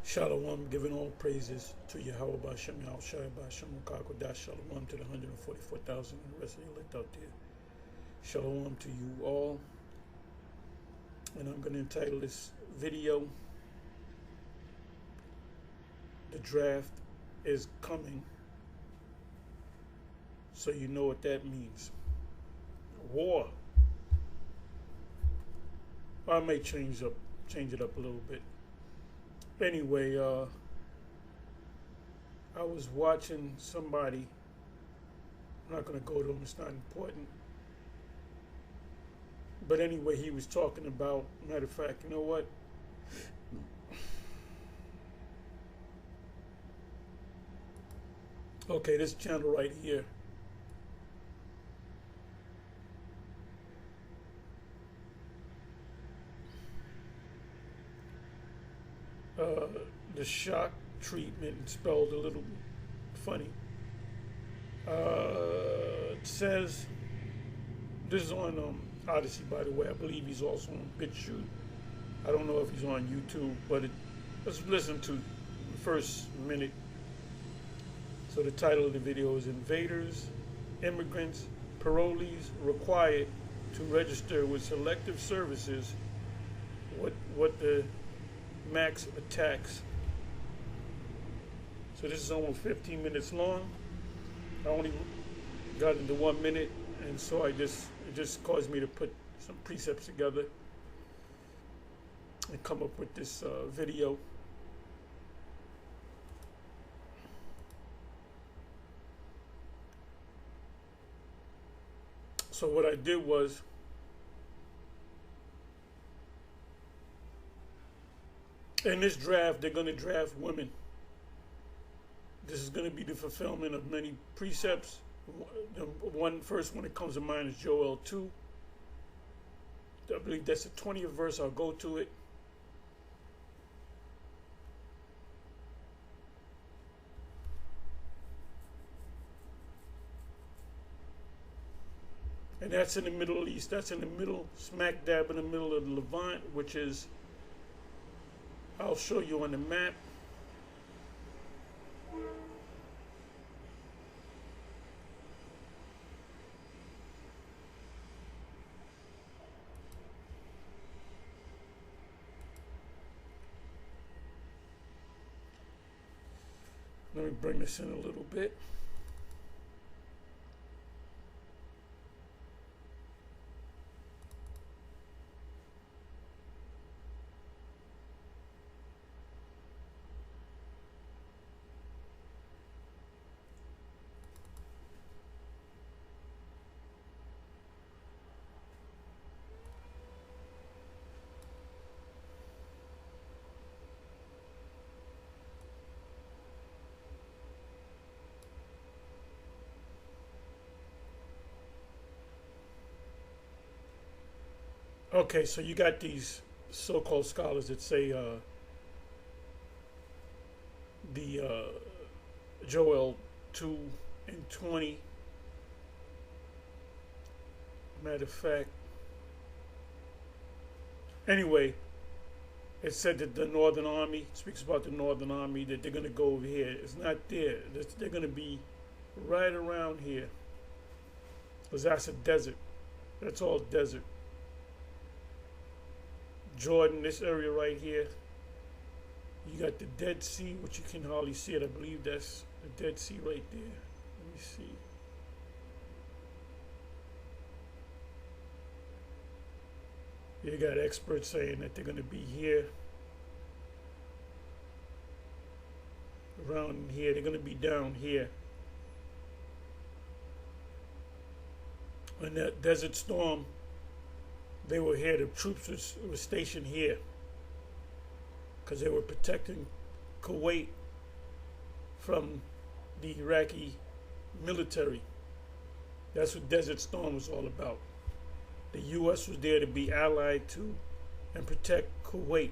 Shalom, giving all praises to Yahweh Bashem Yahushai Bashem Kakodash. Shalom to the 144,000 and the rest of you elect out there. Shalom to you all. And I'm going to entitle this video, The Draft is Coming. So you know what that means. War. I may change it up a little bit. Anyway, I was watching somebody. I'm not going to go to him, it's not important. But anyway, he was talking about, matter of fact, you know what? Okay, this channel right here. The shock treatment spelled a little funny. It says, this is on Odyssey, by the way. I believe he's also on BitChute. I don't know if he's on YouTube, but let's listen to the first minute. So the title of the video is Invaders, Immigrants, Parolees Required to Register with Selective Services. What the max attacks. So this is almost 15 minutes long. I only got into 1 minute, and so it just caused me to put some precepts together and come up with this video. So what I did was, in this draft, they're going to draft women. This is going to be the fulfillment of many precepts. The first one that comes to mind is Joel 2. I believe that's the 20th verse. I'll go to it. And that's in the Middle East. That's in the middle, smack dab in the middle of the Levant, which is, I'll show you on the map. Let me bring this in a little bit. Okay, so you got these so-called scholars that say the Joel 2 and 20. Matter of fact, anyway, it said that the Northern Army, speaks about the Northern Army, that they're going to go over here. It's not there. They're going to be right around here. Because that's a desert. That's all desert. Jordan, this area right here, you got the Dead Sea, which you can hardly see it. I believe that's the Dead Sea right there. Let me see. You got experts saying that they're going to be here, around here. They're going to be down here. When that Desert Storm, they were here. The troops were stationed here because they were protecting Kuwait from the Iraqi military. That's what Desert Storm was all about. The U.S. was there to be allied to and protect Kuwait.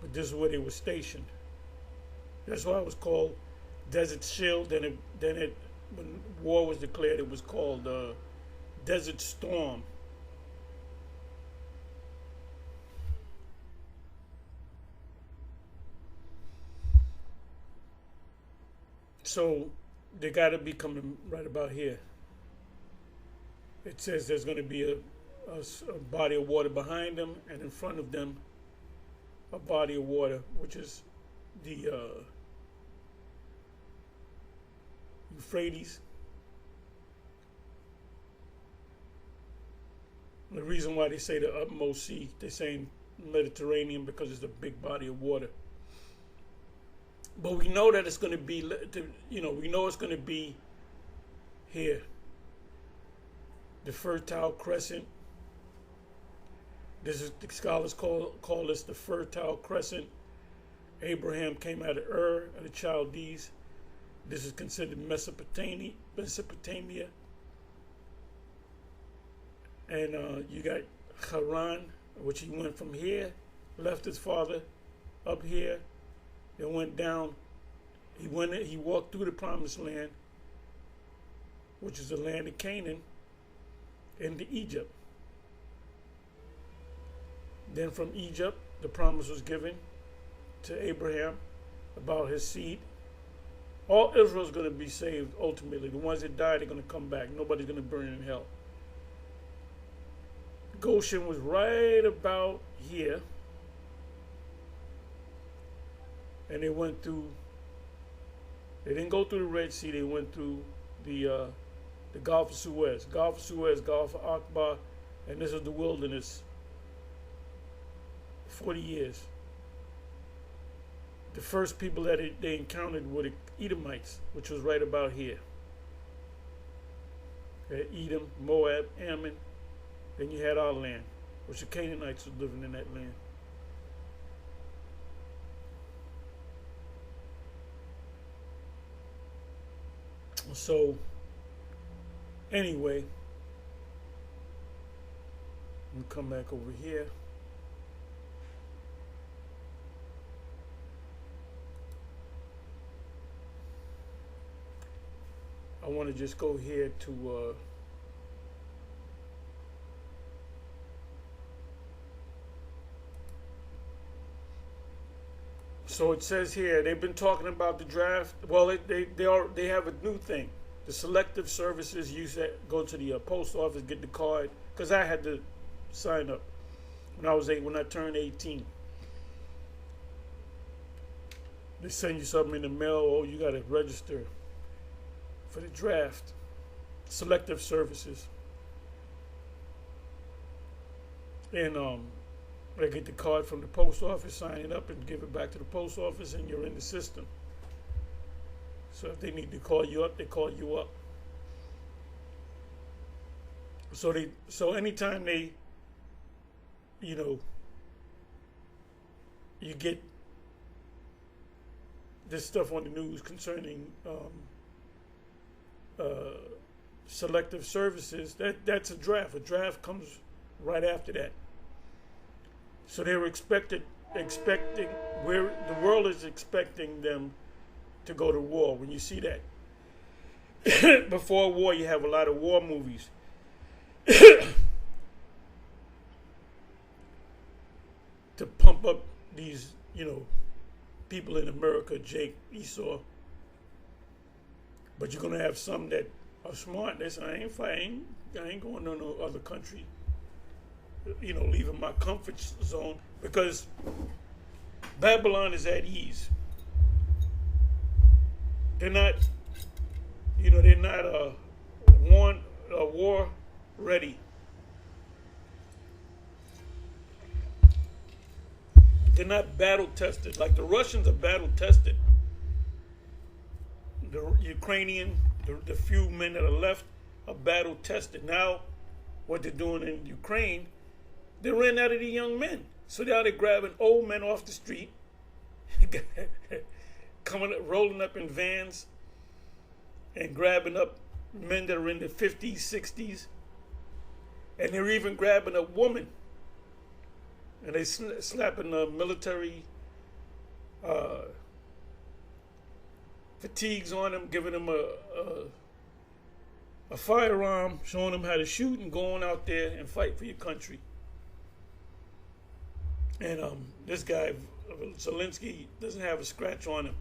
But this is where they were stationed. That's why it was called Desert Shield. Then when war was declared, it was called Desert Storm. So they got to be coming right about here. It says there's going to be a body of water behind them, and in front of them, a body of water, which is the Euphrates. The reason why they say the utmost sea, they're saying Mediterranean because it's a big body of water. But we know that it's going to be, we know it's going to be here. The Fertile Crescent. This is, the scholars call this the Fertile Crescent. Abraham came out of Ur of the Chaldees. This is considered Mesopotamia. And you got Haran, which he went from here, left his father up here, then went down. He walked through the Promised Land, which is the land of Canaan, into Egypt. Then from Egypt, the promise was given to Abraham about his seed. All Israel's going to be saved ultimately. The ones that died are going to come back. Nobody's going to burn in hell. Goshen was right about here. And they went through, they didn't go through the Red Sea, they went through the Gulf of Suez. Gulf of Suez, Gulf of Aqaba, and this is the wilderness. 40 years. The first people that they encountered were the Edomites, which was right about here. Edom, Moab, Ammon. Then you had our land, which the Canaanites were living in that land. So, anyway, we'll come back over here. I want to just go here to so it says here they've been talking about the draft. Well, they have a new thing. The selective services, you go to the post office, get the card, because I had to sign up when I turned 18. They send you something in the mail. Oh, you got to register for the draft. Selective services. And I get the card from the post office, sign it up, and give it back to the post office, and you're in the system. So if they need to call you up, they call you up. So anytime they, you get this stuff on the news concerning selective services, that's a draft. A draft comes right after that. So they were expecting where the world is expecting them to go to war. When you see that, before war, you have a lot of war movies. To pump up these, people in America, Jake, Esau. But you're gonna have some that are smart. They say, I ain't fighting. I ain't going to no other country. Leaving my comfort zone, because Babylon is at ease. They're not, they're not war ready. They're not battle tested. Like the Russians are battle tested. The Ukrainian, the few men that are left, are battle tested. Now, what they're doing in Ukraine, they ran out of the young men. So now they're grabbing old men off the street, rolling up in vans, and grabbing up men that are in the 50s, 60s. And they're even grabbing a woman. And they slapping military fatigues on them, giving them a firearm, showing them how to shoot, and going out there and fight for your country. And this guy, Zelensky, doesn't have a scratch on him.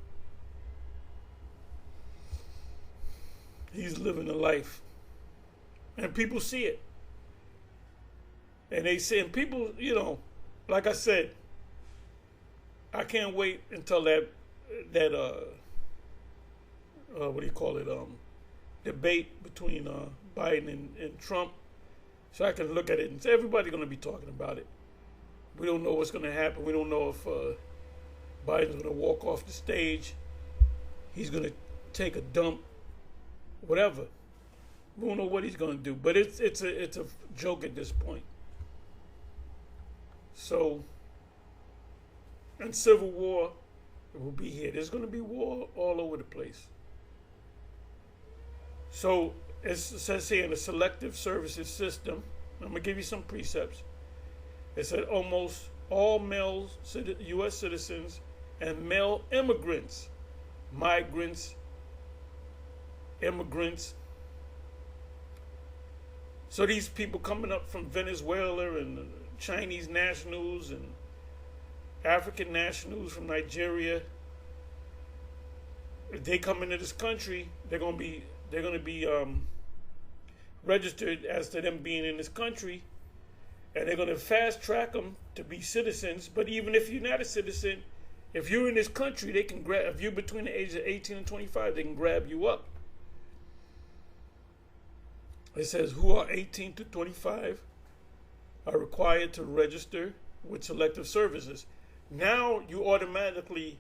He's living a life. And people see it. And they say, and people, like I said, I can't wait until that what do you call it, debate between Biden and Trump, so I can look at it and say everybody's going to be talking about it. We don't know what's going to happen. We don't know if Biden's going to walk off the stage. He's going to take a dump, whatever. We don't know what he's going to do, but it's a joke at this point. So, and civil war will be here. There's going to be war all over the place. So it says here in the selective services system, I'm going to give you some precepts. It said almost all male U.S. citizens and male immigrants, migrants, immigrants. So these people coming up from Venezuela and Chinese nationals and African nationals from Nigeria, if they come into this country, they're going to be registered as to them being in this country, and they're going to fast track them to be citizens. But even if you're not a citizen, if you're in this country, they can grab. If you're between the ages of 18 and 25, they can grab you up. It says who are 18 to 25 are required to register with selective services. Now you automatically,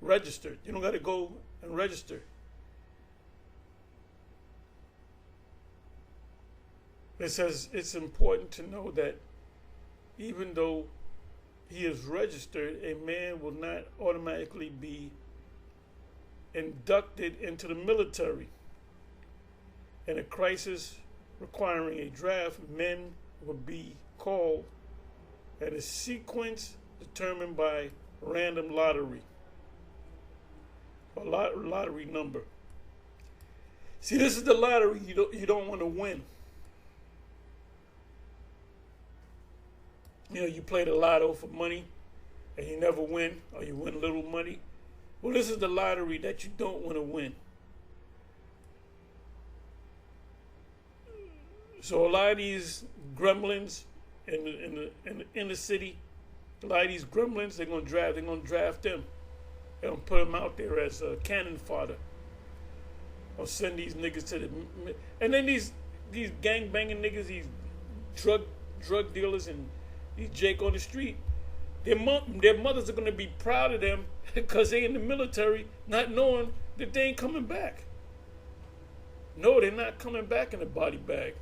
registered. You don't got to go and register. It says it's important to know that even though he is registered, a man will not automatically be inducted into the military. In a crisis requiring a draft, men will be called at a sequence determined by random lottery, a lottery number. See, this is the lottery you don't want to win. You play the lotto for money and you never win, or you win little money. Well, this is the lottery that you don't want to win. So a lot of these gremlins in the inner city, a lot of these gremlins, they're gonna draft them. They're gonna put them out there as cannon fodder. Or send these niggas to the, and then these gang banging niggas, these drug dealers, and these Jake on the street, their mothers are gonna be proud of them because they in the military, not knowing that they ain't coming back. No, they're not coming back in a body bag.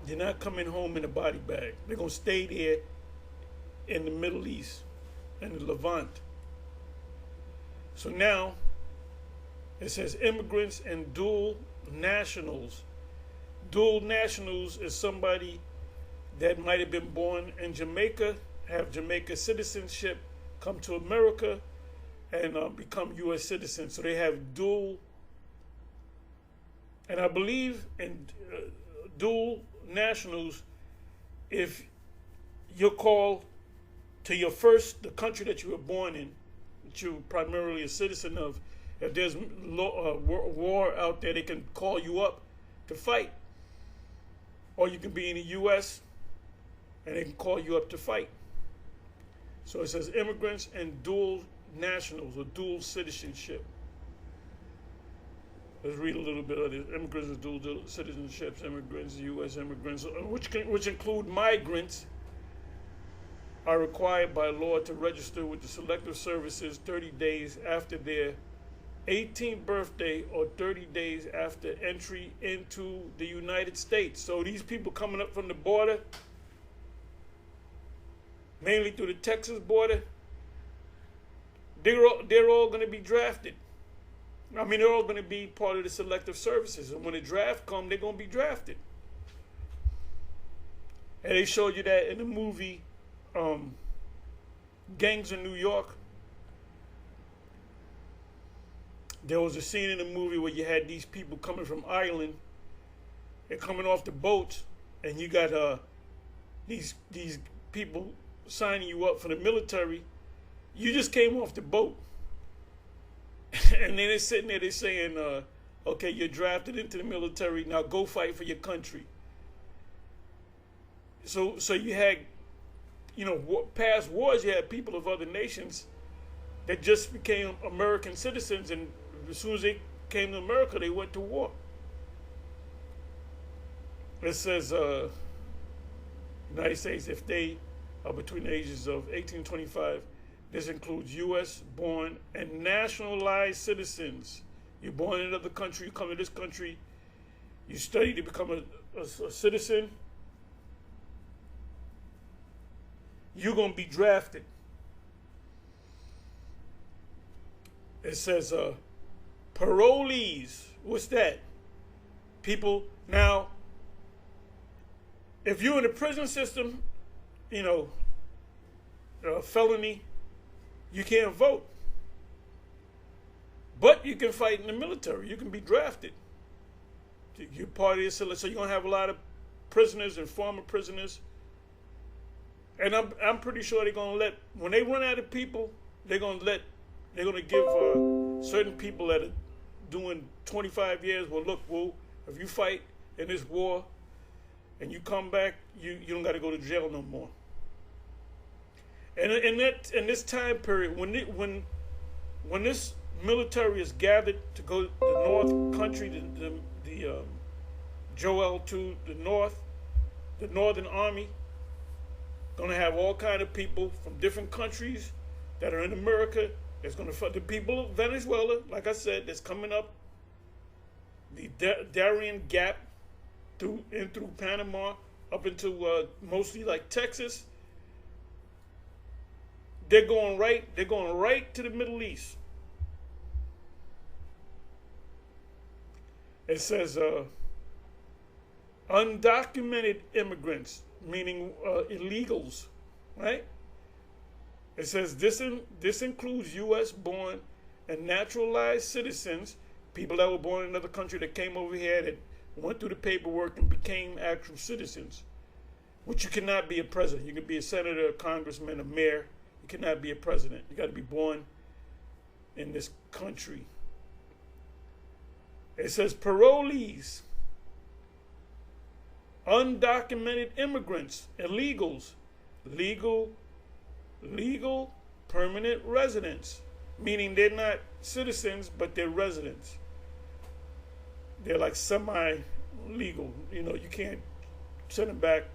They're not coming home in a body bag. They're going to stay there in the Middle East and the Levant. So now it says immigrants and dual nationals. Dual nationals is somebody that might have been born in Jamaica, have Jamaica citizenship, come to America, and become U.S. citizens. So they have dual, and I believe in dual nationals, if you're called to the country that you were born in, that you're primarily a citizen of, if there's war out there, they can call you up to fight. Or you can be in the U.S. and they can call you up to fight. So it says immigrants and dual nationals or dual citizenship. Let's read a little bit of this. Immigrants with dual citizenships, immigrants, U.S. immigrants, which include migrants, are required by law to register with the Selective Services 30 days after their 18th birthday or 30 days after entry into the United States. So these people coming up from the border, mainly through the Texas border, they're all going to be drafted. I mean, they're all going to be part of the Selective Services. And when the draft comes, they're going to be drafted. And they showed you that in the movie Gangs in New York. There was a scene in the movie where you had these people coming from Ireland. They're coming off the boats. And you got these people signing you up for the military. You just came off the boat. And then they're sitting there, they're saying, okay, you're drafted into the military, now go fight for your country. So you had, past wars, you had people of other nations that just became American citizens, and as soon as they came to America, they went to war. It says, United States, if they are between the ages of 18 and 25, this includes U.S. born and nationalized citizens. You're born in another country, you come to this country, you study to become a citizen, you're going to be drafted. It says parolees. What's that? People. Now, if you're in the prison system, felony, you can't vote. But you can fight in the military. You can be drafted. You're part of the so you're going to have a lot of prisoners and former prisoners. And I'm pretty sure they're going to let, when they run out of people, they're going to give certain people that are doing 25 years, well, look, if you fight in this war and you come back, you don't got to go to jail no more. And in this time period, when this military is gathered to go to the North Country, the Joel to the North, the Northern Army, going to have all kind of people from different countries that are in America. There's going to fight the people of Venezuela, like I said, that's coming up the Darien Gap through Panama up into mostly like Texas. They're going right to the Middle East. It says undocumented immigrants, meaning illegals, right? It says this includes U.S. born and naturalized citizens, people that were born in another country that came over here, that went through the paperwork and became actual citizens. Which you cannot be a president. You can be a senator, a congressman, a mayor. You cannot be a president. You got to be born in this country. It says parolees, undocumented immigrants, illegals, legal permanent residents, meaning they're not citizens, but they're residents. They're like semi-legal. You can't send them back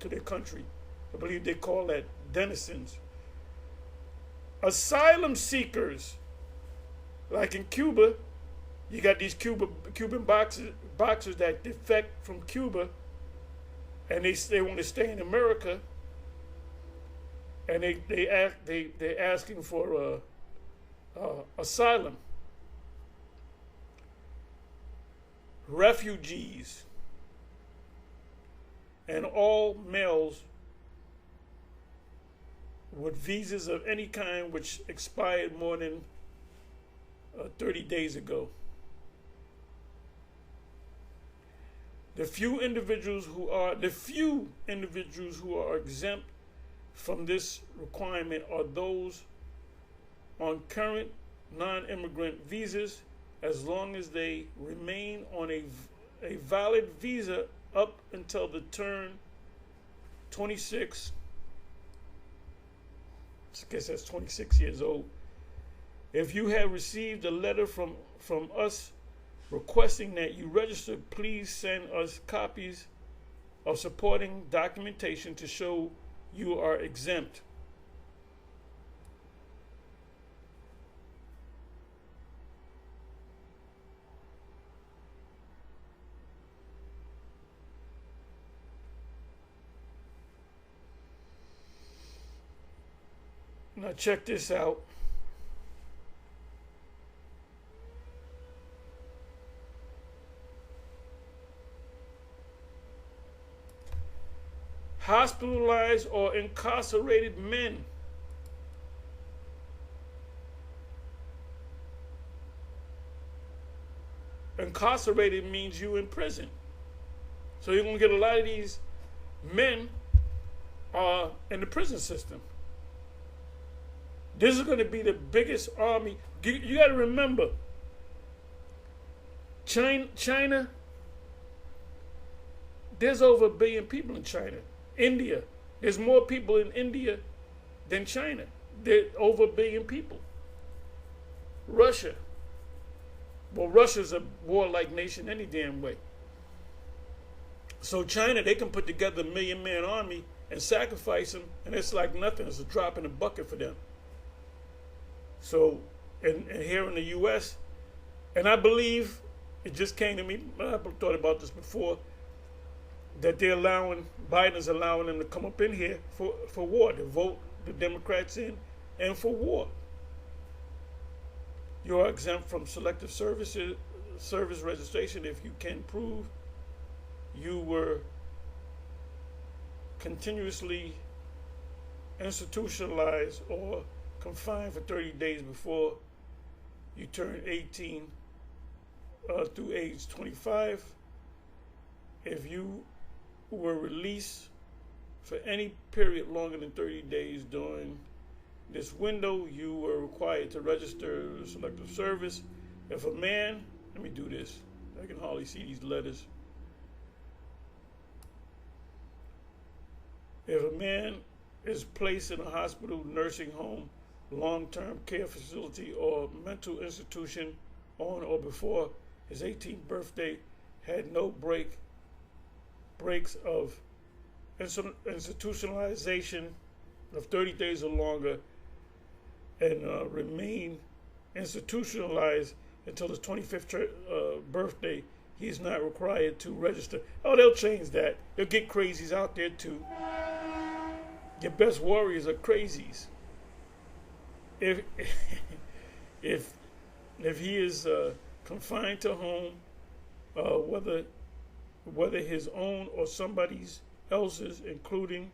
to their country. I believe they call that denizens. Asylum seekers, like in Cuba, you got these Cuban boxers that defect from Cuba, and they want to stay in America, and they're asking for asylum. Refugees, and all males with visas of any kind which expired more than 30 days ago. The few individuals who are exempt from this requirement are those on current non-immigrant visas, as long as they remain on a valid visa up until the turn 26. I guess that's 26 years old. If you have received a letter from us requesting that you register, please send us copies of supporting documentation to show you are exempt. Now check this out. Hospitalized or incarcerated men. Incarcerated means you in prison. So you're going to get a lot of these men in the prison system. This is going to be the biggest army. You got to remember, China, there's over 1 billion people in China. India, there's more people in India than China. There's over 1 billion people. Russia, well, Russia's a warlike nation any damn way. So China, they can put together 1 million man army and sacrifice them, and it's like nothing. It's a drop in the bucket for them. So, and here in the U.S., and I believe, it just came to me, I thought about this before, that Biden is allowing them to come up in here for war, to vote the Democrats in, and for war. You are exempt from selective service registration if you can prove you were continuously institutionalized or confined for 30 days before you turn 18 through age 25. If you were released for any period longer than 30 days during this window, you were required to register selective service. If a man, let me do this, I can hardly see these letters. If a man is placed in a hospital, nursing home, long-term care facility, or mental institution on or before his 18th birthday, had no breaks of institutionalization of 30 days or longer, and remain institutionalized until his 25th birthday, he's not required to register. Oh, they'll change that. They'll get crazies out there too. Your best warriors are crazies. If he is confined to home, whether his own or somebody else's, including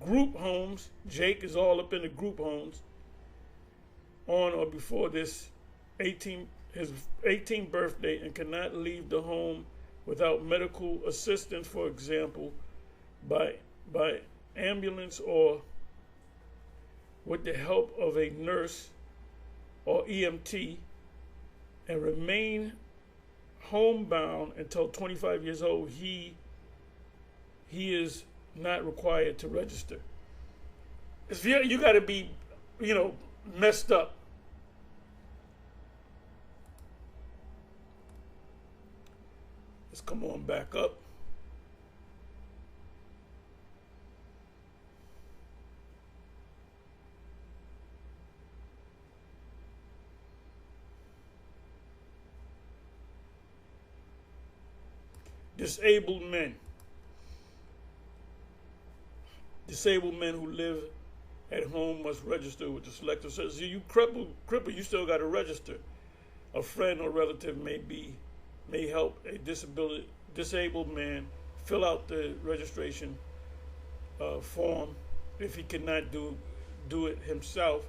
group homes, Jake is all up in the group homes, on or before his 18th birthday, and cannot leave the home without medical assistance, for example, by ambulance or with the help of a nurse or EMT, and remain homebound until 25 years old, he is not required to register. You got to be, messed up. Let's come on back up. Disabled men. Disabled men who live at home must register with the selective service. You cripple, you still got to register. A friend or relative may help a disabled man fill out the registration form if he cannot do it himself.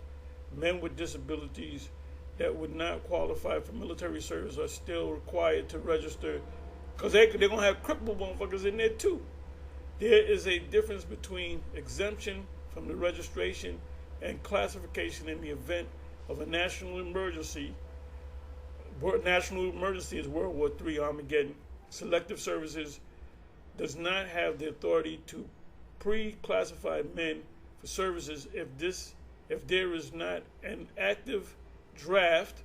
Men with disabilities that would not qualify for military service are still required to register, because they're going to have crippled motherfuckers in there too. There is a difference between exemption from the registration and classification in the event of a national emergency. National emergency is World War III, Armageddon. Selective services does not have the authority to pre-classify men for services if there is not an active draft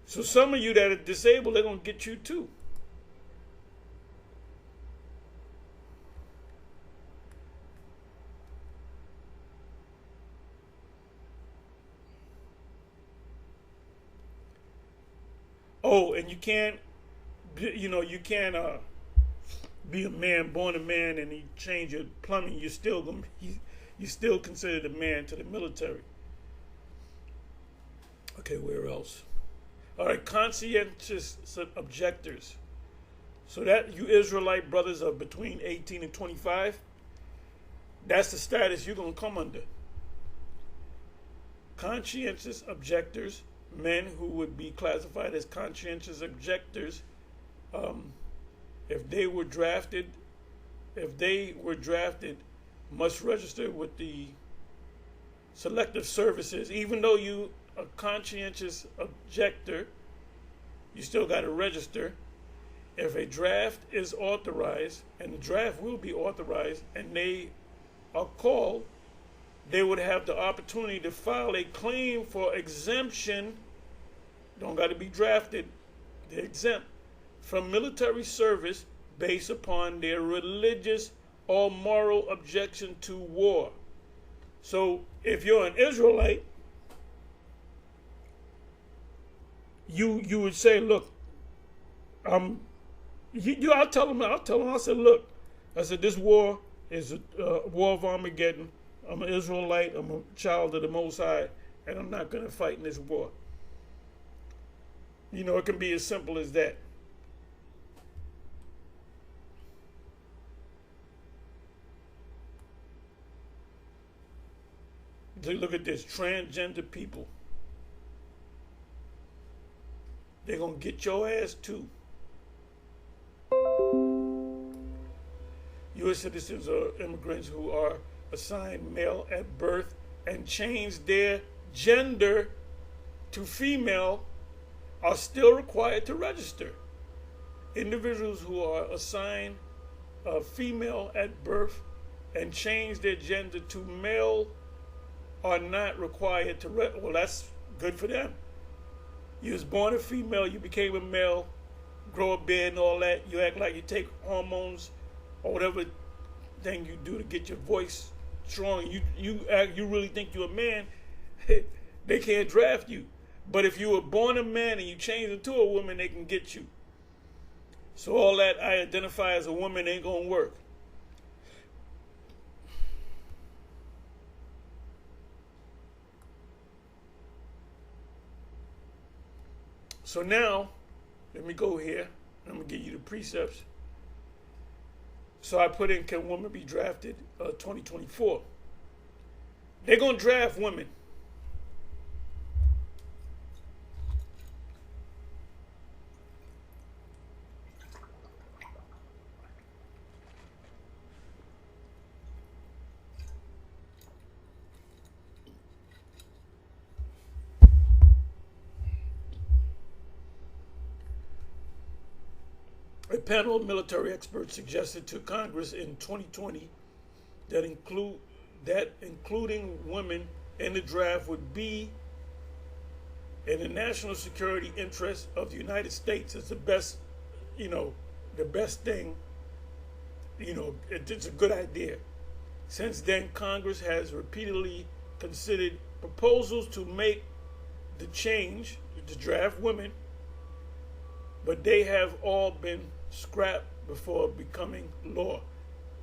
So some of you that are disabled, they're going to get you too. Oh, and you can't, you can't be a man, born a man, and you change your plumbing. You're still considered a man to the military. Okay, where else? All right, conscientious objectors. So that you Israelite brothers are between 18 and 25, that's the status you're going to come under. Conscientious objectors, men who would be classified as conscientious objectors, if they were drafted, must register with the selective services. Even though you a conscientious objector, you still got to register. If a draft is authorized, and the draft will be authorized, and they are called, they would have the opportunity to file a claim for exemption. Don't got to be drafted. They're exempt from military service based upon their religious or moral objection to war. So if you're an Israelite, you would say, look, I'll tell them, I said, look, I said, this war is a war of Armageddon. I'm an Israelite, I'm a child of the Most High, and I'm not going to fight in this war. You know, it can be as simple as that. Look at this, transgender people. They're going to get your ass too. U.S. citizens or immigrants who are assigned male at birth and change their gender to female are still required to register. Individuals who are assigned female at birth and change their gender to male are not required to register. Well, that's good for them. You was born a female, you became a male, grow a beard and all that. You act like you take hormones or whatever thing you do to get your voice strong. You really think you're a man. They can't draft you. But if you were born a man and you change into a woman, they can get you. So all that I identify as a woman ain't gonna work. So now, let me go here. I'm going to give you the precepts. So I put in, can women be drafted 2024? They're going to draft women. A panel of military experts suggested to Congress in 2020 that including women in the draft would be in the national security interest of the United States. It's the best, the best thing. It's a good idea. Since then, Congress has repeatedly considered proposals to make the change to draft women, but they have all been scrapped before becoming law.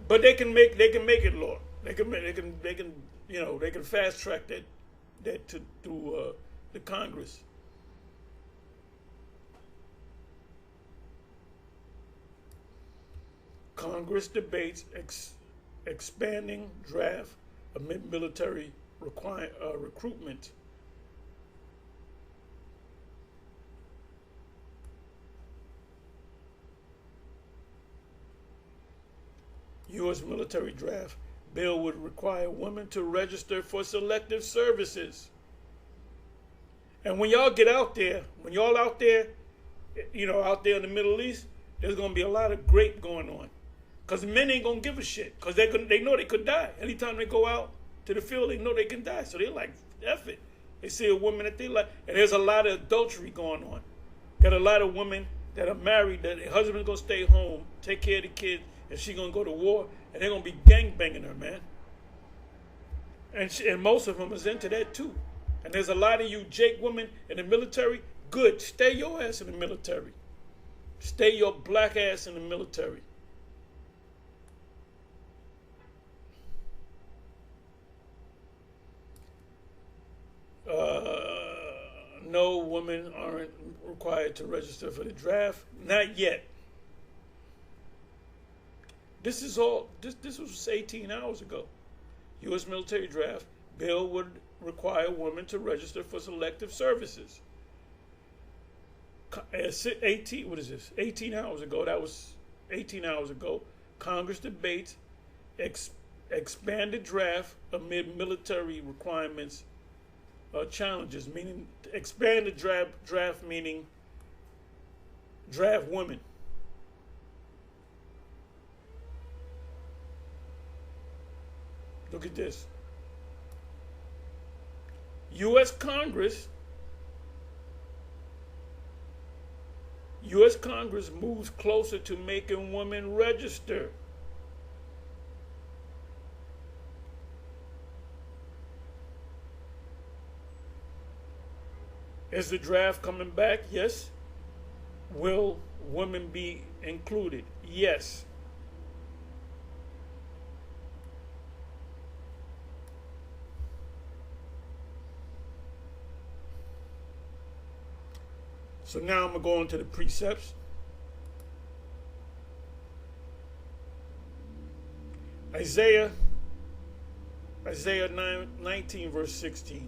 But they can make it law. They can fast track that to the Congress. Congress debates expanding draft amid military recruitment. U.S. military draft bill would require women to register for selective services. And when y'all get out there, out there in the Middle East, there's going to be a lot of grape going on. Because the men ain't going to give a shit. Because they know they could die. Anytime they go out to the field, they know they can die. So they're like, F it. They see a woman that they like. And there's a lot of adultery going on. Got a lot of women that are married, that their husband's going to stay home, take care of the kids, and she's going to go to war, and they're going to be gangbanging her, man. And most of them is into that, too. And there's a lot of you Jake women in the military. Good. Stay your ass in the military. Stay your black ass in the military. No, women aren't required to register for the draft. Not yet. This was 18 hours ago. U.S. military draft bill would require women to register for selective services. 18 hours ago. That was 18 hours ago, Congress debates ex- expanded draft amid military requirements challenges, meaning expanded draft meaning draft women. Look at this. U.S. Congress moves closer to making women register. Is the draft coming back? Yes. Will women be included? Yes. So now I'm going to go into the precepts. Isaiah 19, verse 16.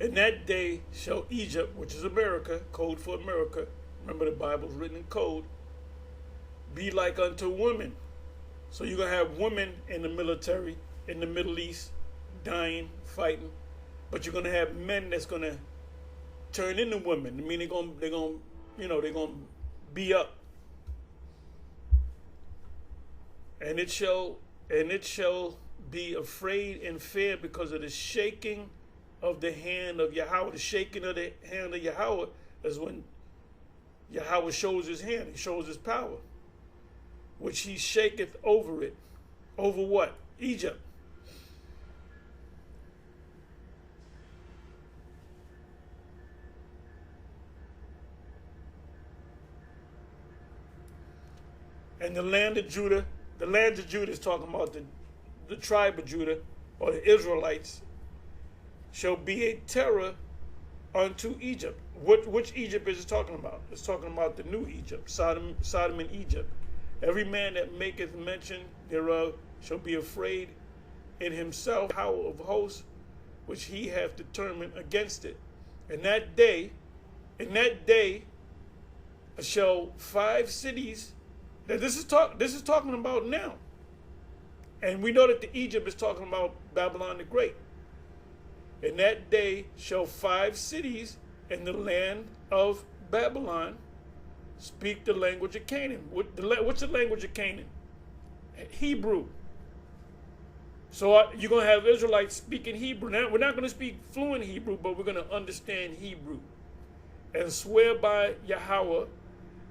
In that day shall Egypt, which is America, code for America, remember the Bible's written in code, be like unto women. So you're going to have women in the military, in the Middle East, dying, fighting, but you're going to have men that's going to turn into women. I mean, they're going to be up. And it shall be afraid and fear because of the shaking of the hand of Yahweh. The shaking of the hand of Yahweh is when Yahweh shows his hand, he shows his power, which he shaketh over it. Over what? Egypt. And the land of Judah is talking about the tribe of Judah, or the Israelites, shall be a terror unto Egypt. Which Egypt is it talking about? It's talking about the new Egypt, Sodom and Egypt. Every man that maketh mention thereof shall be afraid in himself, power of hosts, which he hath determined against it. In that day shall 5 cities. Now this is talking about now. And we know that the Egypt is talking about Babylon the Great. In that day shall 5 cities in the land of Babylon speak the language of Canaan. What's the language of Canaan? Hebrew. So you're going to have Israelites speaking Hebrew. Now, we're not going to speak fluent Hebrew, but we're going to understand Hebrew and swear by Yahweh.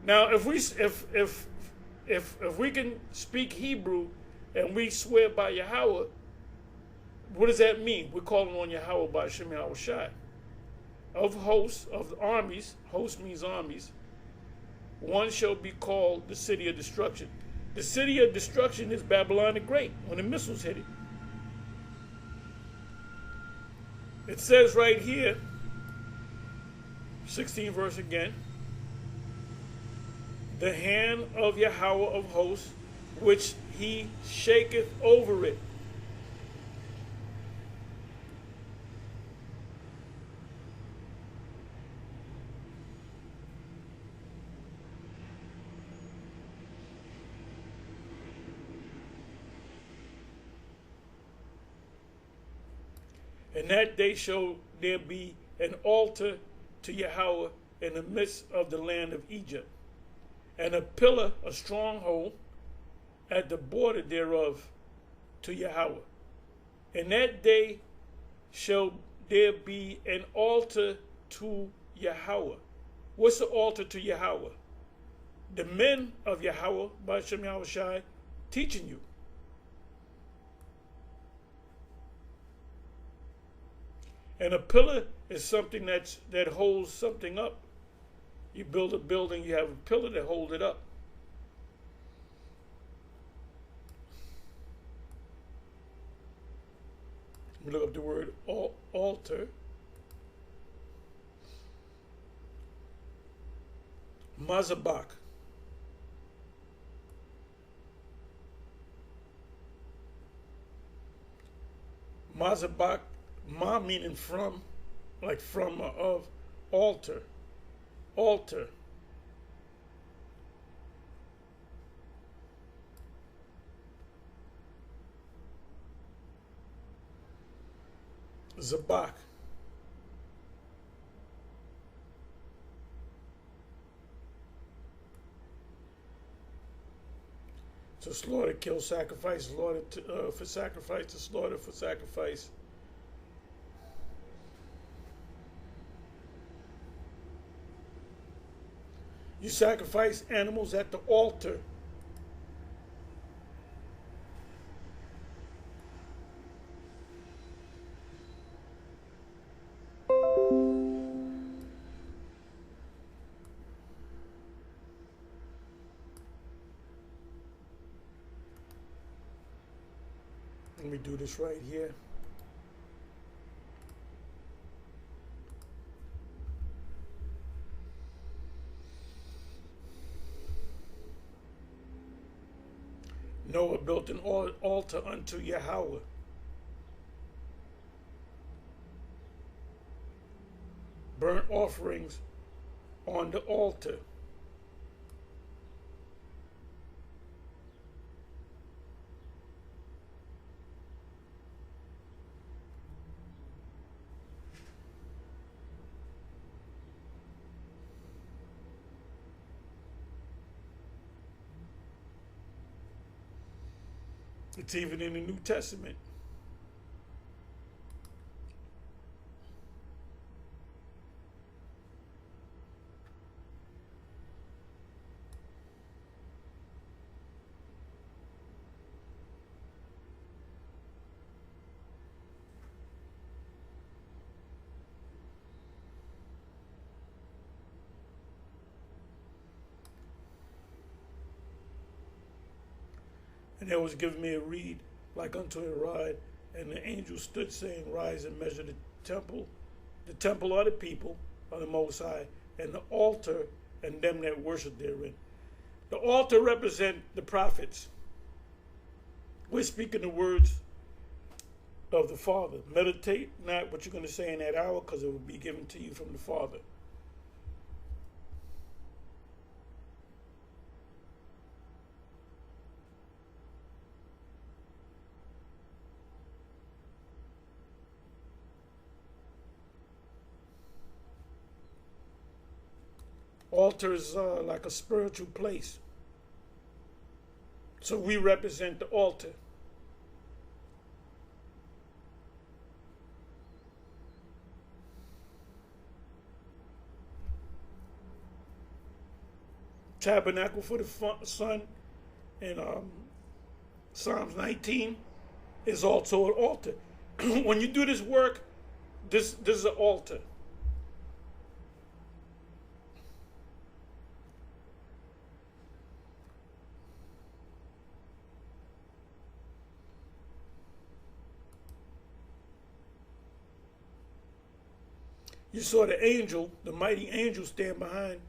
Now, if we can speak Hebrew and we swear by Yahweh, what does that mean? We're calling on Yahweh by Shem Yahweh Shai. Of hosts, of armies, host means armies, one shall be called the city of destruction. The city of destruction is Babylon the Great, when the missiles hit it. It says right here, 16th verse again, the hand of Yahweh of hosts, which he shaketh over it. And that day shall there be an altar to Yahweh in the midst of the land of Egypt, and a pillar, a stronghold, at the border thereof to Yahweh. In that day shall there be an altar to Yahweh. What's the altar to Yahweh? The men of Yahweh, by Shem Yahweh Shai, teaching you. And a pillar is something that holds something up. You build a building, you have a pillar to hold it up. Let me look up the word altar. Mazabak. Mazabak, ma meaning from, like from of, altar. Altar. Zabak. So slaughter, kill, sacrifice, slaughter for sacrifice, to slaughter for sacrifice. You sacrifice animals at the altar. Let me do this right here. Noah built an altar unto Yahweh. Burnt offerings on the altar. It's even in the New Testament. And there was given me a reed like unto a rod, and the angel stood saying, Rise and measure the temple. The temple are the people of the Most High, and the altar and them that worship therein. The altar represent the prophets. We're speaking the words of the Father. Meditate not what you're going to say in that hour, because it will be given to you from the Father. Altar is like a spiritual place. So we represent the altar. Tabernacle for the Son in Psalms 19 is also an altar. When you do this work, this is an altar. You saw the angel, the mighty angel, stand behind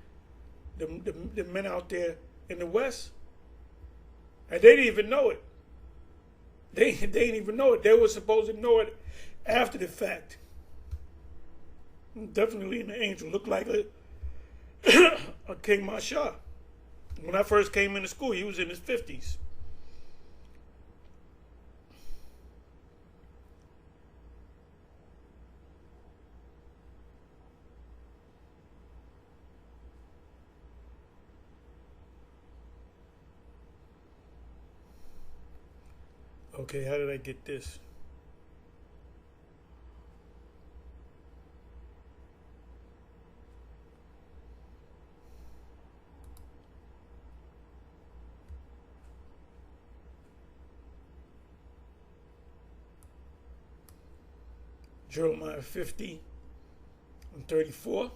the men out there in the West. And they didn't even know it. They didn't even know it. They were supposed to know it after the fact. Definitely an angel. Looked like a King Masha. When I first came into school, he was in his 50s. Okay, how did I get this? Jeremiah 50 and 34.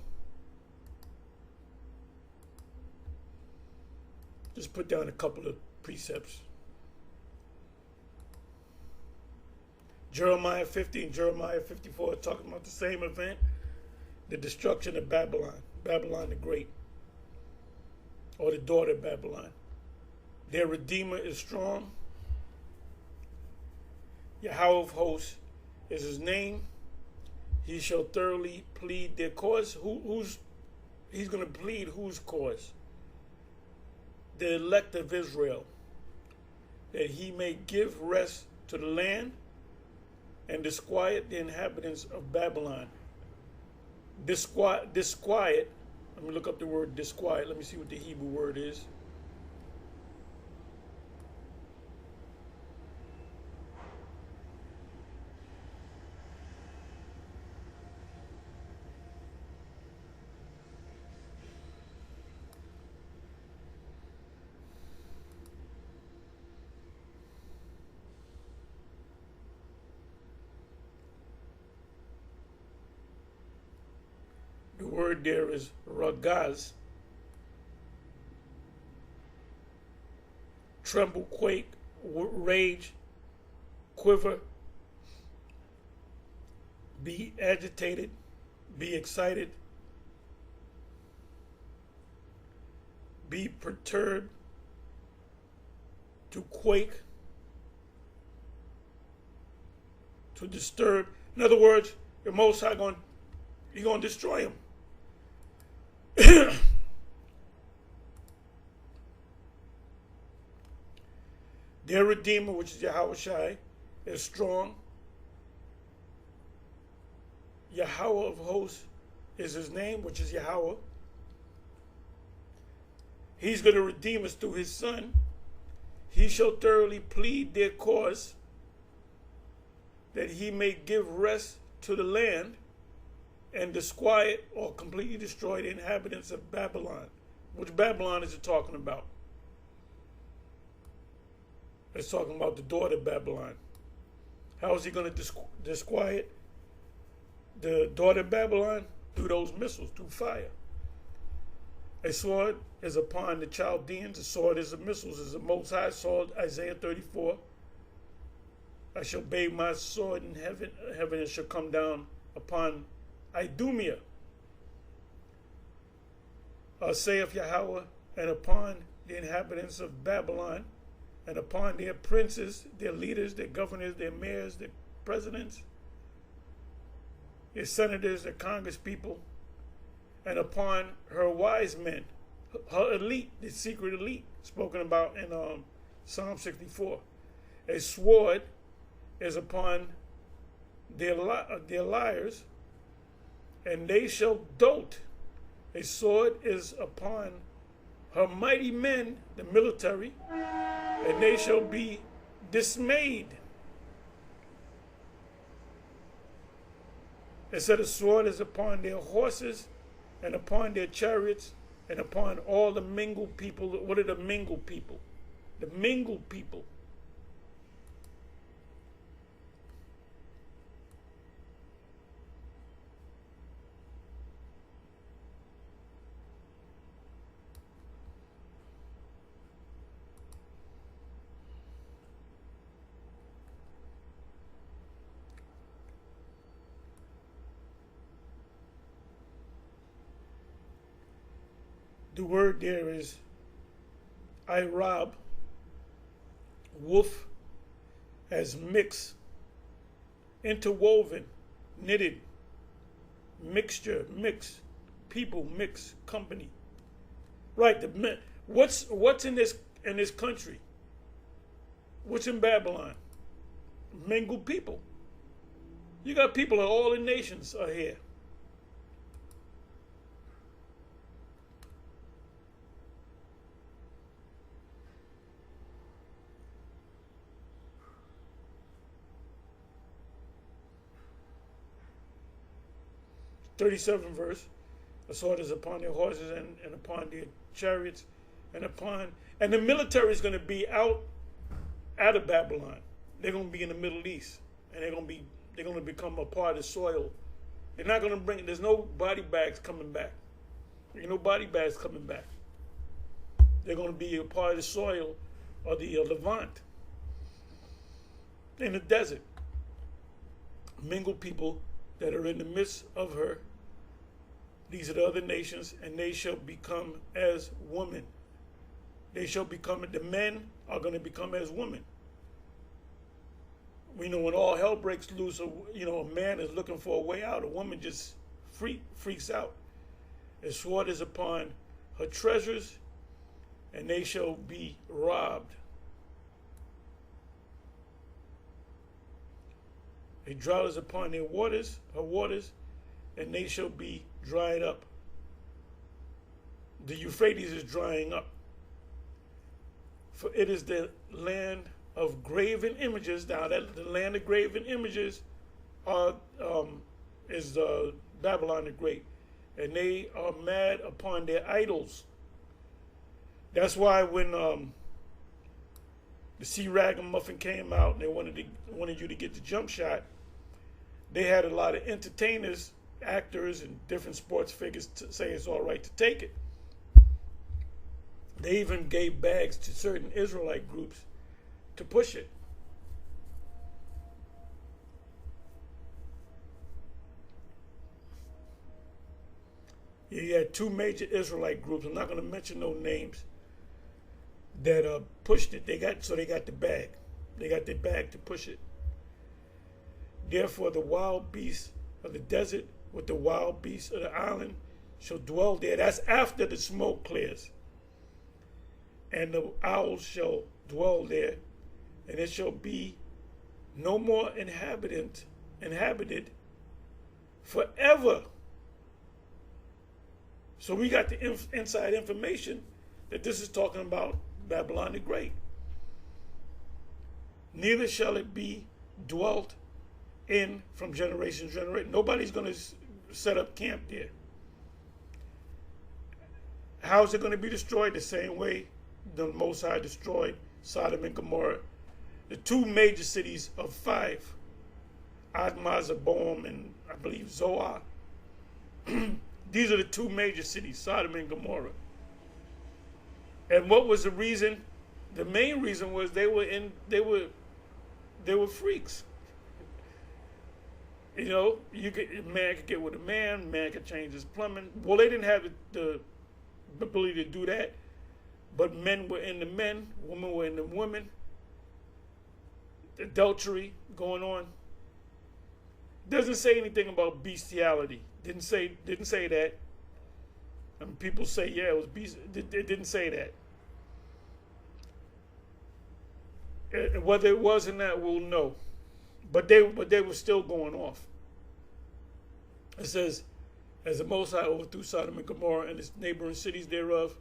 Just put down a couple of precepts. Jeremiah 50 and Jeremiah 54 are talking about the same event, the destruction of Babylon, Babylon the Great, or the daughter of Babylon. Their Redeemer is strong. Yahweh of hosts is his name. He shall thoroughly plead their cause. He's going to plead whose cause? The elect of Israel, that he may give rest to the land and disquiet the inhabitants of Babylon. Disquiet, let me look up the word disquiet. Let me see what the Hebrew word is. The word there is ragaz. Tremble, quake, rage, quiver, be agitated, be excited, be perturbed, to quake, to disturb. In other words, the Most High He's going to destroy him. Their Redeemer, which is Yahweh Shai, is strong. Yahweh of hosts is his name, which is Yahweh. He's going to redeem us through his Son. He shall thoroughly plead their cause, that he may give rest to the land and disquiet or completely destroy the inhabitants of Babylon. Which Babylon is it talking about? It's talking about the daughter of Babylon. How is he going to disquiet the daughter of Babylon? Through those missiles, through fire. A sword is upon the Chaldeans. A sword is the missiles, is the Most High sword, Isaiah 34. I shall bathe my sword in heaven. Heaven it shall come down upon Idumea, saith Yahweh, and upon the inhabitants of Babylon, and upon their princes, their leaders, their governors, their mayors, their presidents, their senators, their congress people, and upon her wise men, her elite, the secret elite, spoken about in Psalm 64. A sword is upon their liars, and they shall dote. A sword is upon her mighty men, the military, and they shall be dismayed. It said a sword is upon their horses and upon their chariots and upon all the mingled people. What are the mingled people? The mingled people. The word there is Irab, wolf, as mix, interwoven, knitted, mixture, mix, people, mix, company. Right. What's in this country? What's in Babylon? Mingled people. You got people of all the nations are here. '37 verse, a sword is upon their horses and upon their chariots and the military is going to be out of Babylon. They're going to be in the Middle East, and they're going to become a part of the soil. They're not going to there's no body bags coming back. There's no body bags coming back. They're going to be a part of the soil of the Levant in the desert. Mingled people that are in the midst of her. These are the other nations, and they shall become as women. They shall become, the men are going to become as women. We know when all hell breaks loose, a man is looking for a way out, a woman just freaks out. The sword is upon her treasures, and they shall be robbed. He dwelleth upon their waters, her waters, and they shall be dried up. The Euphrates is drying up. For it is the land of graven images. Now, that the land of graven images is Babylon the Great, and they are mad upon their idols. That's why when the Sea Ragamuffin came out and they wanted you to get the jump shot, they had a lot of entertainers, actors, and different sports figures to say it's all right to take it. They even gave bags to certain Israelite groups to push it. You had two major Israelite groups, I'm not going to mention no names, that pushed it. They got the bag. They got the bag to push it. Therefore the wild beasts of the desert with the wild beasts of the island shall dwell there. That's after the smoke clears. And the owls shall dwell there, and it shall be no more inhabited forever. So we got the inside information that this is talking about Babylon the Great. Neither shall it be dwelt in from generation to generation. Nobody's going to set up camp there. How is it going to be destroyed? The same way the Most High destroyed Sodom and Gomorrah, the two major cities of five, Admah, Zeboam, and I believe Zoar. These are the two major cities, Sodom and Gomorrah. And what was the reason? The main reason was they were freaks. You know, a man could get with a man could change his plumbing. Well, they didn't have the ability to do that, but men were into men, women were into women. Adultery going on. Doesn't say anything about bestiality. Didn't say that. I mean, people say, yeah, it was beast. It didn't say that. Whether it was or not, we'll know. But they were still going off. It says, as the Most High overthrew Sodom and Gomorrah and its neighboring cities thereof.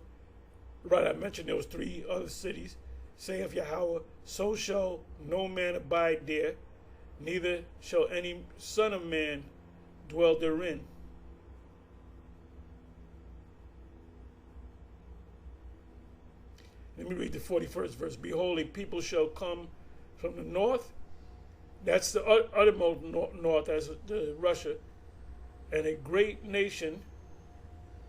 Right, I mentioned there was 3 other cities. Saith Yahweh, so shall no man abide there, neither shall any son of man dwell therein. Let me read the 41st verse. Behold, a people shall come from the north. That's the uttermost north, as the Russia. And a great nation,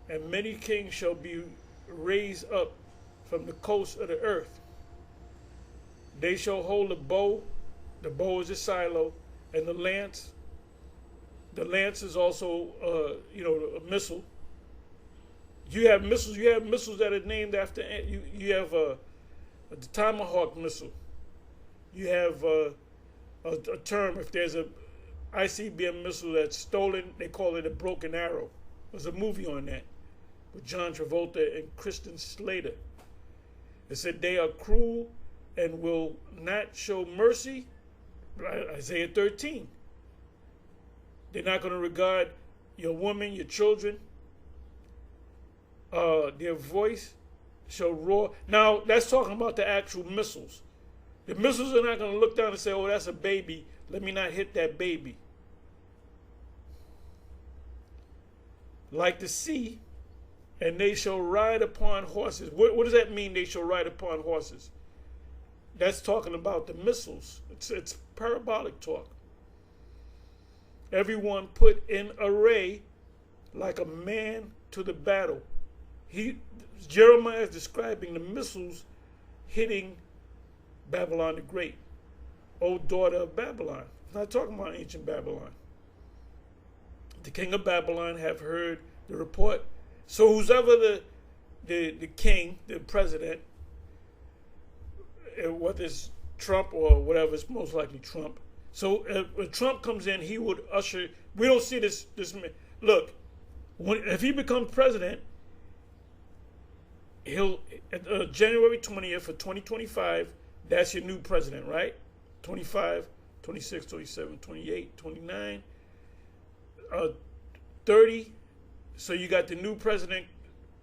and many kings shall be raised up from the coast of the earth. They shall hold the bow is a silo, and the lance. The lance is also, a missile. You have missiles that are named after, you have the Tomahawk missile. You have a term, if there's a ICBM missile that's stolen, they call it a broken arrow. There's a movie on that with John Travolta and Kristen Slater. It said they are cruel and will not show mercy. Isaiah 13. They're not going to regard your woman, your children. Their voice shall roar. Now, that's talking about the actual missiles. The missiles are not going to look down and say, oh, that's a baby. Let me not hit that baby. Like the sea, and they shall ride upon horses. What does that mean, they shall ride upon horses? That's talking about the missiles. It's parabolic talk. Everyone put in array like a man to the battle. he Jeremiah is describing the missiles hitting Babylon the Great, O daughter of Babylon. He's not talking about ancient Babylon. The king of Babylon have heard the report. So who's ever the king, the president, whether it's Trump or whatever, it's most likely Trump. So when Trump comes in, he would usher. We don't see this man. Look, if he becomes president, he'll January 20th of 2025. That's your new president, right? 25, 26, 27, 28, 29, 30. So you got the new president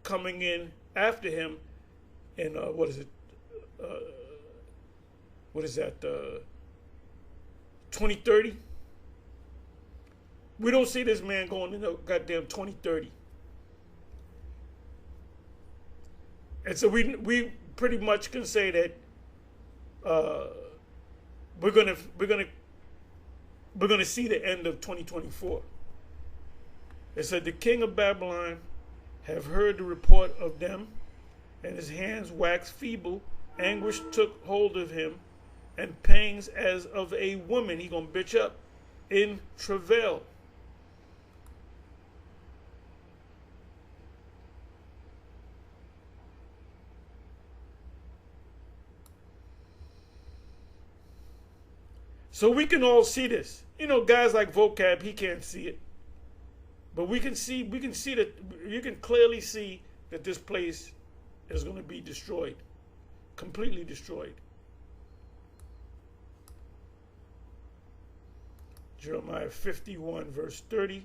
coming in after him, and what is it? What is that? 2030. We don't see this man going into goddamn 2030. And so we pretty much can say that we're gonna see the end of 2024. It said the king of Babylon have heard the report of them, and his hands waxed feeble. Anguish took hold of him, and pangs as of a woman, he gonna bitch up, in travail. So we can all see this. You know, guys like Vocab, he can't see it. But we can see that, you can clearly see that this place is going to be destroyed. Completely destroyed. Jeremiah 51, verse 30.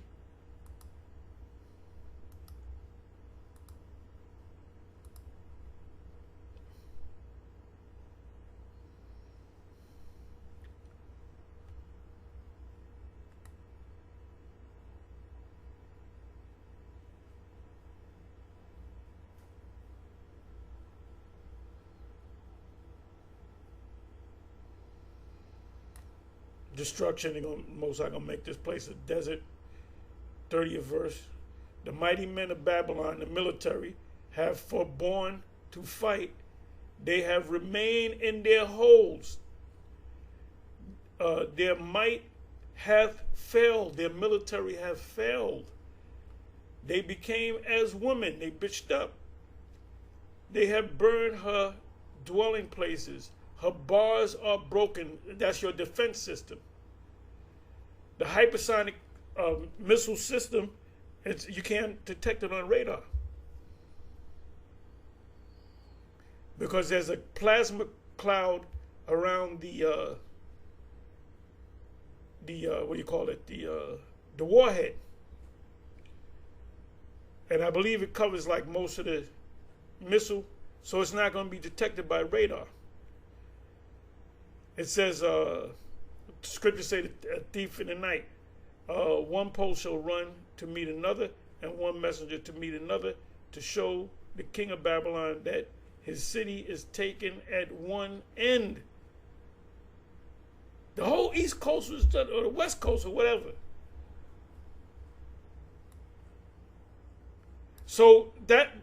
Destruction, they're gonna, most likely gonna make this place a desert. 30th verse. The mighty men of Babylon, the military, have forborne to fight. They have remained in their holes. Their might hath failed. Their military have failed. They became as women. They bitched up. They have burned her dwelling places. Her bars are broken. That's your defense system. The hypersonic missile system, you can't detect it on radar. Because there's a plasma cloud around the what do you call it? The warhead. And I believe it covers like most of the missile, so it's not going to be detected by radar. It says, scripture say, a thief in the night. One post shall run to meet another, and one messenger to meet another, to show the king of Babylon that his city is taken at one end. The whole East Coast was done, or the West Coast, or whatever. So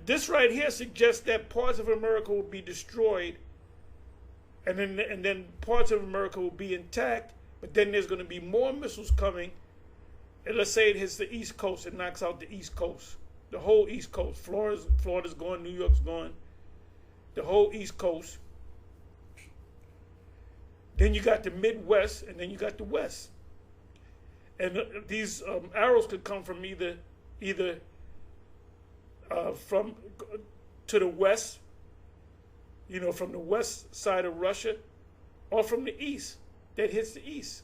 this right here suggests that parts of America will be destroyed, and then parts of America will be intact, but then there's going to be more missiles coming, and let's say it hits the East Coast and knocks out the East Coast, the whole East Coast. Florida's gone, New York's gone, the whole East Coast. Then you got the Midwest, and then you got the West. And these arrows could come from either from to the west, you know, from the west side of Russia, or from the east that hits the east.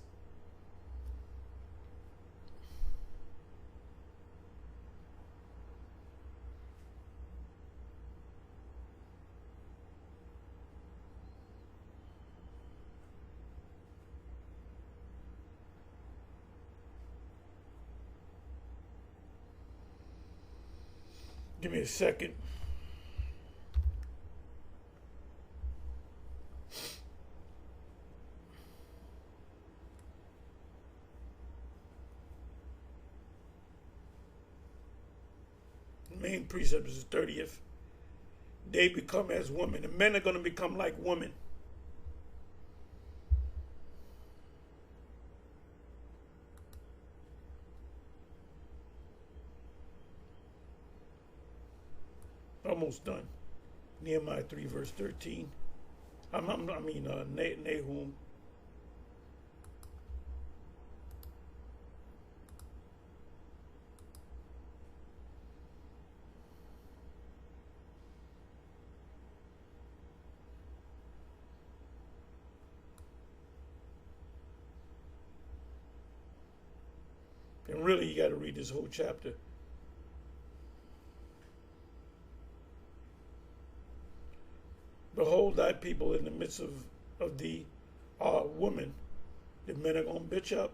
Give me a second. The main precept is the 30th. They become as women. The men are going to become like women. Almost done. Nehemiah 3 verse 13. Nahum. And really, you got to read this whole chapter. Behold, thy people in the midst of thee are women. The men are going to bitch up.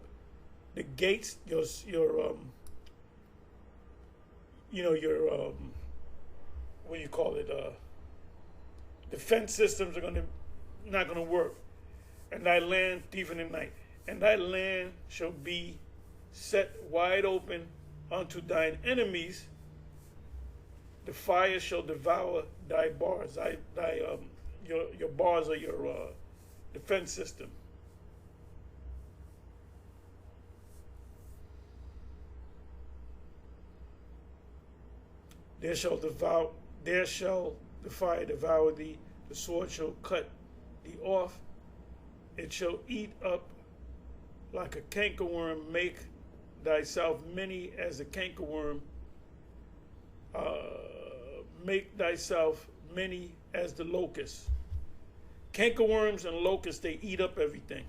The gates, your what do you call it? Defense systems are not going to work. And thy land thief in the night. And thy land shall be set wide open unto thine enemies. The fire shall devour thy bars. Your bars are your defense system. There shall the fire devour thee. The sword shall cut thee off. It shall eat up like a cankerworm. Make thyself many as a cankerworm. Make thyself many as the locust. Cankerworms and locusts, they eat up everything.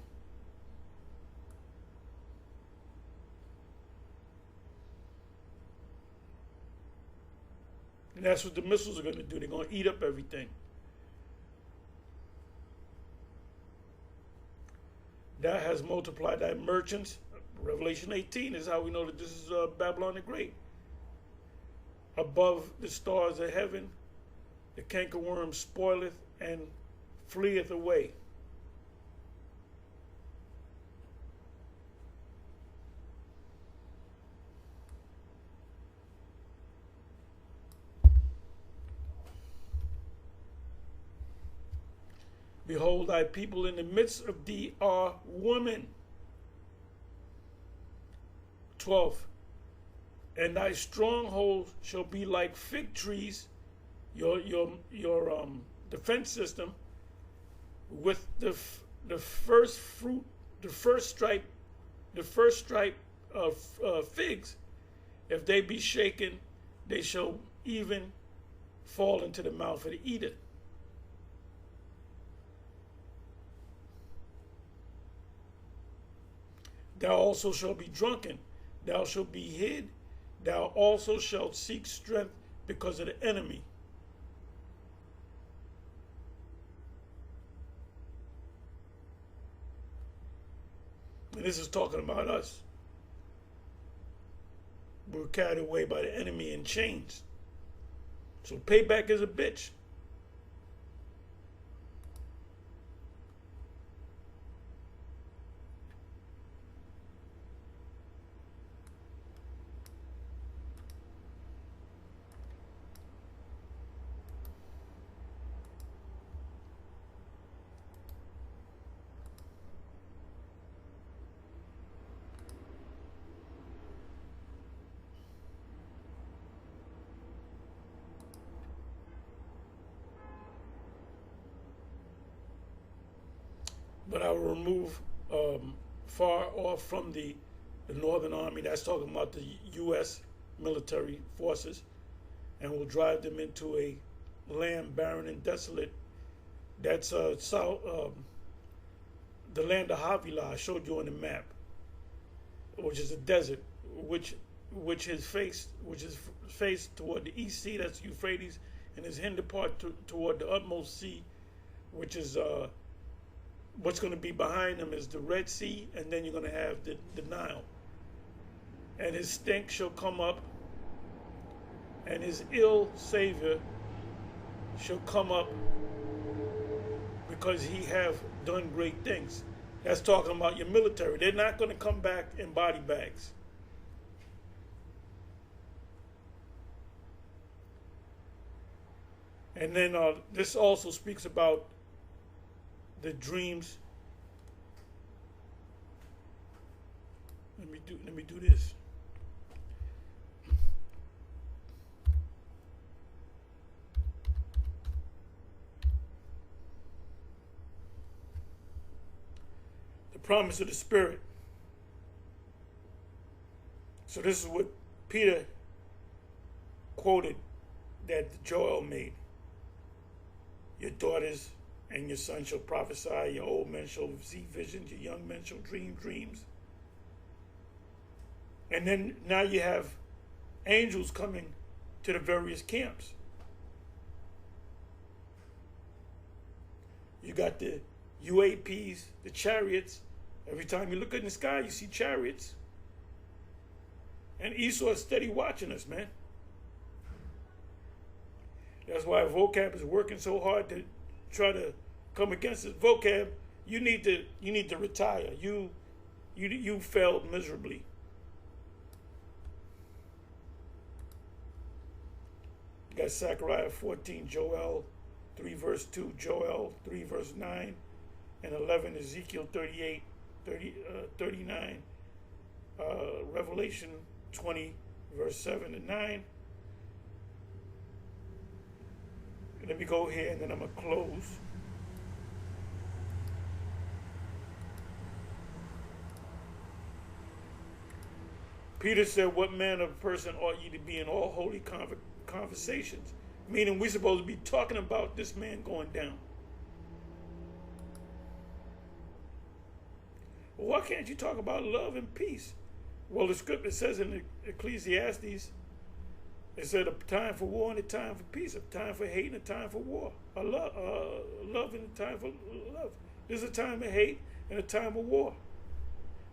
And that's what the missiles are going to do. They're going to eat up everything. Thou has multiplied thy merchants. Revelation 18 is how we know that this is Babylon the Great. Above the stars of heaven, the cankerworm spoileth and fleeth away. Behold, thy people in the midst of thee are women. 12. And thy stronghold shall be like fig trees, your defense system, with the first fruit, the first stripe of figs. If they be shaken, they shall even fall into the mouth of the eater. Thou also shalt be drunken, thou shalt be hid, thou also shalt seek strength because of the enemy. And this is talking about us. We're carried away by the enemy in chains. So payback is a bitch. But I will remove far off from the Northern Army. That's talking about the U.S. military forces, and will drive them into a land barren and desolate. That's south, the land of Havilah. I showed you on the map, which is a desert, which is faced toward the East Sea. That's Euphrates, and his hinder part toward the utmost sea, which is what's going to be behind him is the Red Sea, and then you're going to have the Nile. And his stink shall come up, and his ill savior shall come up, because he have done great things. That's talking about your military. They're not going to come back in body bags. And then this also speaks about the dreams. Let me do this. The promise of the Spirit. So this is what Peter quoted that Joel made. Your daughters and your sons shall prophesy, your old men shall see visions, your young men shall dream dreams. And then now you have angels coming to the various camps. You got the UAPs, the chariots. Every time you look in the sky, you see chariots. And Esau is steady watching us, man. That's why Vocab is working so hard to try to come against it. Vocab, you need to retire. You failed miserably. You got Zechariah 14, Joel 3 verse 2, Joel 3 verse 9, and 11, Ezekiel 38, 39, Revelation 20 verse 7 and 9. Let me go here and then I'm going to close. Peter said, what manner of person ought ye to be in all holy conversations? Meaning we're supposed to be talking about this man going down. Well, why can't you talk about love and peace? Well, the scripture says in Ecclesiastes, it said a time for war and a time for peace, a time for hate and a time for war, love and a time for love. There's a time of hate and a time of war.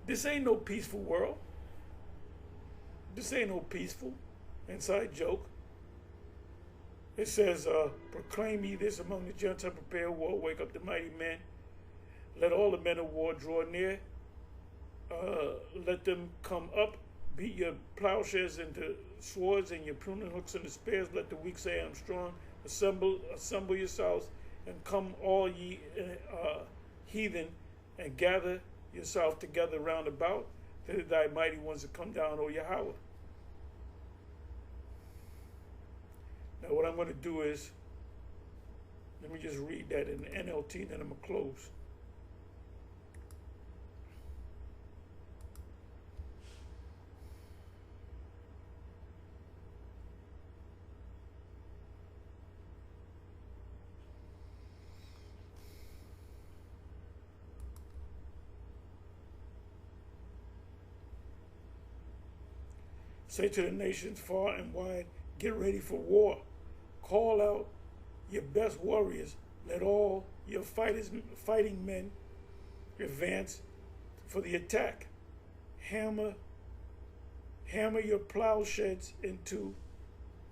This ain't no peaceful world. This ain't no peaceful. Inside joke. It says, proclaim ye this among the Gentiles, prepare war, wake up the mighty men. Let all the men of war draw near. Let them come up. Beat your plowshares into swords and your pruning hooks into spears. Let the weak say, I'm strong. Assemble yourselves and come all ye heathen, and gather yourself together round about, that thy mighty ones will come down, O Yahweh. Now what I'm going to do is, let me just read that in the NLT, then I'm going to close. Say to the nations far and wide, get ready for war. Call out your best warriors. Let all your fighting men advance for the attack. Hammer your plowshares into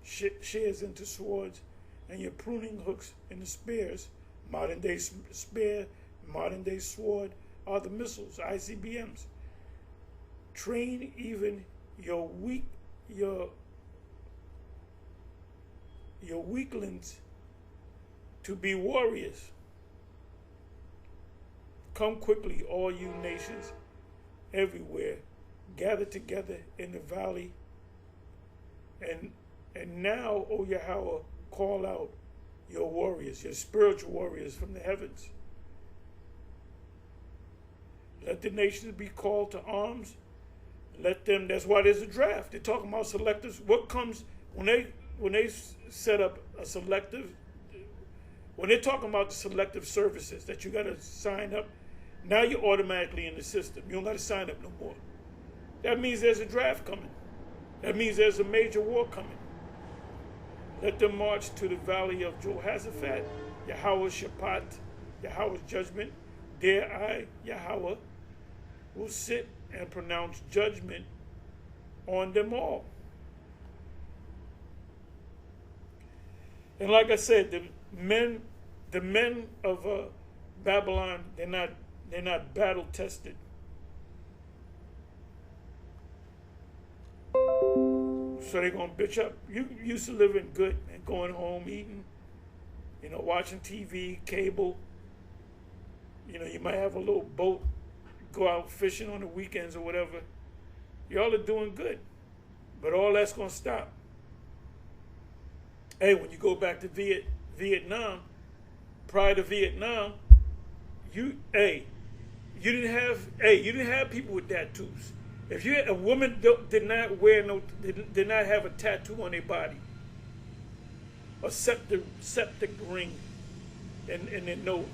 swords, and your pruning hooks into spears. Modern day spear, modern day sword are the missiles, ICBMs. Train even your weaklings to be warriors. Come quickly, all you nations everywhere, gather together in the valley. And now, O Yahweh, call out your warriors, your spiritual warriors from the heavens. Let the nations be called to arms. Let them, that's why there's a draft. They're talking about selectives. What comes when they set up a selective, when they're talking about the selective services that you got to sign up, now you're automatically in the system. You don't got to sign up no more. That means there's a draft coming. That means there's a major war coming. Let them march to the valley of Jehoshaphat, Yahweh's Shabbat, Yahweh's judgment. There I, Yahweh, will sit and pronounce judgment on them all. And like I said, the men of Babylon, they're not battle tested. So they're gonna bitch up. You used to living good and going home eating You know, watching TV, cable. You know, you might have a little boat, go out fishing on the weekends or whatever. Y'all are doing good. But all that's going to stop. Hey, when you go back to Vietnam, prior to Vietnam, you didn't have people with tattoos. If a woman did not have a tattoo on their body, a septic ring in their nose,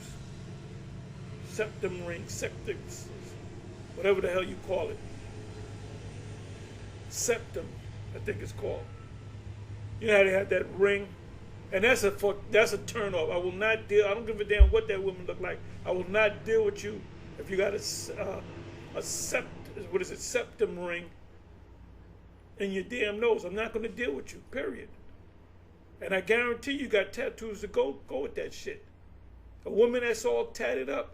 septum ring, septics, whatever the hell you call it, septum, I think it's called. You know how they have that ring, and that's a turn off. I will not deal. I don't give a damn what that woman look like. I will not deal with you if you got a septum ring in your damn nose. I'm not going to deal with you. Period. And I guarantee you got tattoos to go with that shit. A woman that's all tatted up,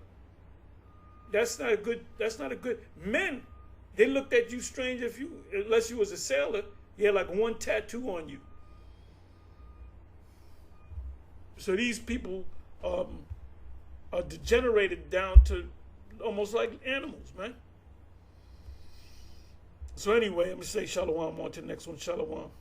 that's not a good. Men, they looked at you strange unless you was a sailor, you had like one tattoo on you. So these people are degenerated down to almost like animals, man. So anyway, I'm going to say shalom on to the next one. Shalom.